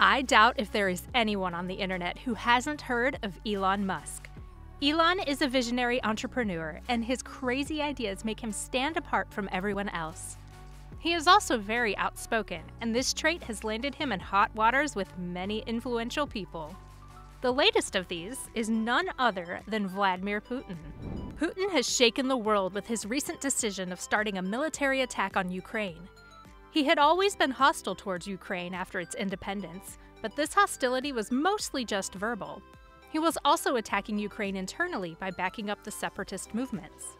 I doubt if there is anyone on the internet who hasn't heard of Elon Musk. Elon is a visionary entrepreneur, and his crazy ideas make him stand apart from everyone else. He is also very outspoken, and this trait has landed him in hot waters with many influential people. The latest of these is none other than Vladimir Putin. Putin has shaken the world with his recent decision of starting a military attack on Ukraine. He had always been hostile towards Ukraine after its independence, but this hostility was mostly just verbal. He was also attacking Ukraine internally by backing up the separatist movements.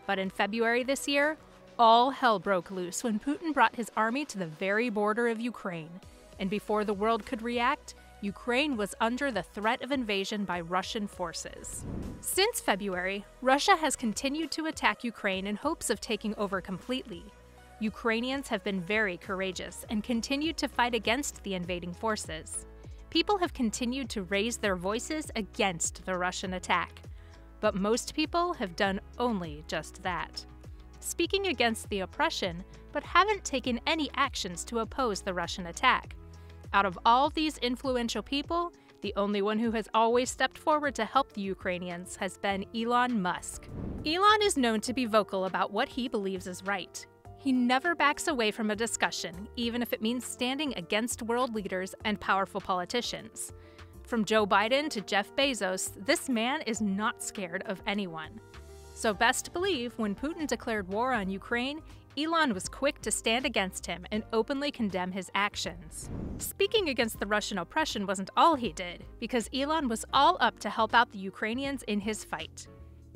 But in February this year, all hell broke loose when Putin brought his army to the very border of Ukraine. And before the world could react, Ukraine was under the threat of invasion by Russian forces. Since February, Russia has continued to attack Ukraine in hopes of taking over completely. Ukrainians have been very courageous and continued to fight against the invading forces. People have continued to raise their voices against the Russian attack. But most people have done only just that, speaking against the oppression, but haven't taken any actions to oppose the Russian attack. Out of all these influential people, the only one who has always stepped forward to help the Ukrainians has been Elon Musk. Elon is known to be vocal about what he believes is right. He never backs away from a discussion, even if it means standing against world leaders and powerful politicians. From Joe Biden to Jeff Bezos, this man is not scared of anyone. So best believe when Putin declared war on Ukraine, Elon was quick to stand against him and openly condemn his actions. Speaking against the Russian oppression wasn't all he did, because Elon was all up to help out the Ukrainians in his fight.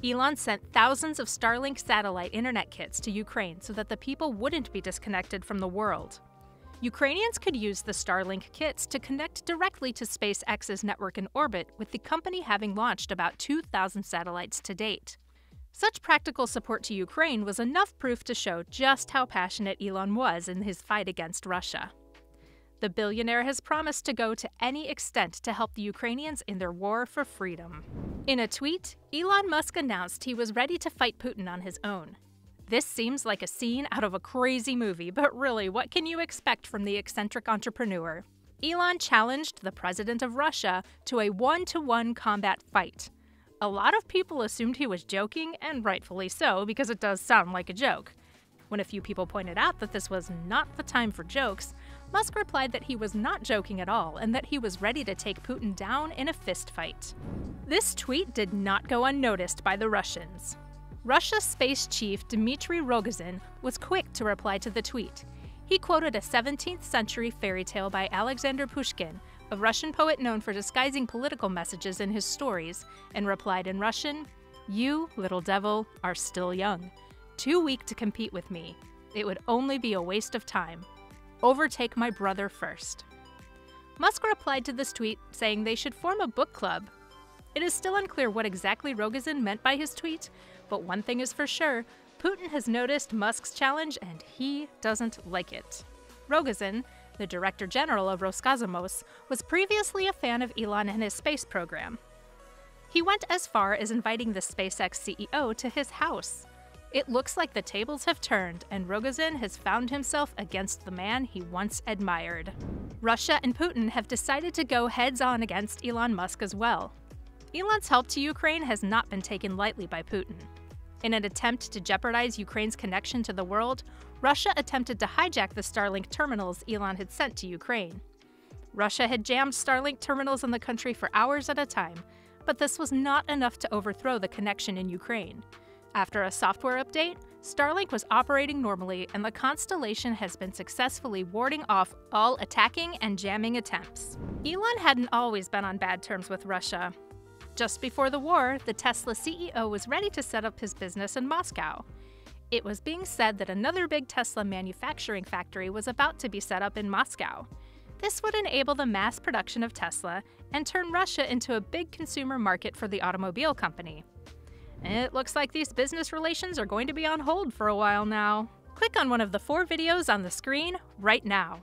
Elon sent thousands of Starlink satellite internet kits to Ukraine so that the people wouldn't be disconnected from the world. Ukrainians could use the Starlink kits to connect directly to SpaceX's network in orbit, with the company having launched about 2,000 satellites to date. Such practical support to Ukraine was enough proof to show just how passionate Elon was in his fight against Russia. The billionaire has promised to go to any extent to help the Ukrainians in their war for freedom. In a tweet, Elon Musk announced he was ready to fight Putin on his own. This seems like a scene out of a crazy movie, but really, what can you expect from the eccentric entrepreneur? Elon challenged the president of Russia to a one-to-one combat fight. A lot of people assumed he was joking, and rightfully so, because it does sound like a joke. When a few people pointed out that this was not the time for jokes, Musk replied that he was not joking at all and that he was ready to take Putin down in a fistfight. This tweet did not go unnoticed by the Russians. Russia's space chief Dmitry Rogozin was quick to reply to the tweet. He quoted a 17th century fairy tale by Alexander Pushkin, a Russian poet known for disguising political messages in his stories, and replied in Russian, "You, little devil, are still young. Too weak to compete with me. It would only be a waste of time. Overtake my brother first." Musk replied to this tweet saying they should form a book club. It is still unclear what exactly Rogozin meant by his tweet, but one thing is for sure, Putin has noticed Musk's challenge and he doesn't like it. Rogozin, the Director General of Roscosmos, was previously a fan of Elon and his space program. He went as far as inviting the SpaceX CEO to his house. It looks like the tables have turned, and Rogozin has found himself against the man he once admired. Russia and Putin have decided to go heads-on against Elon Musk as well. Elon's help to Ukraine has not been taken lightly by Putin. In an attempt to jeopardize Ukraine's connection to the world, Russia attempted to hijack the Starlink terminals Elon had sent to Ukraine. Russia had jammed Starlink terminals in the country for hours at a time, but this was not enough to overthrow the connection in Ukraine. After a software update, Starlink was operating normally, and the constellation has been successfully warding off all attacking and jamming attempts. Elon hadn't always been on bad terms with Russia. Just before the war, the Tesla CEO was ready to set up his business in Moscow. It was being said that another big Tesla manufacturing factory was about to be set up in Moscow. This would enable the mass production of Tesla and turn Russia into a big consumer market for the automobile company. It looks like these business relations are going to be on hold for a while now. Click on one of the 4 videos on the screen right now.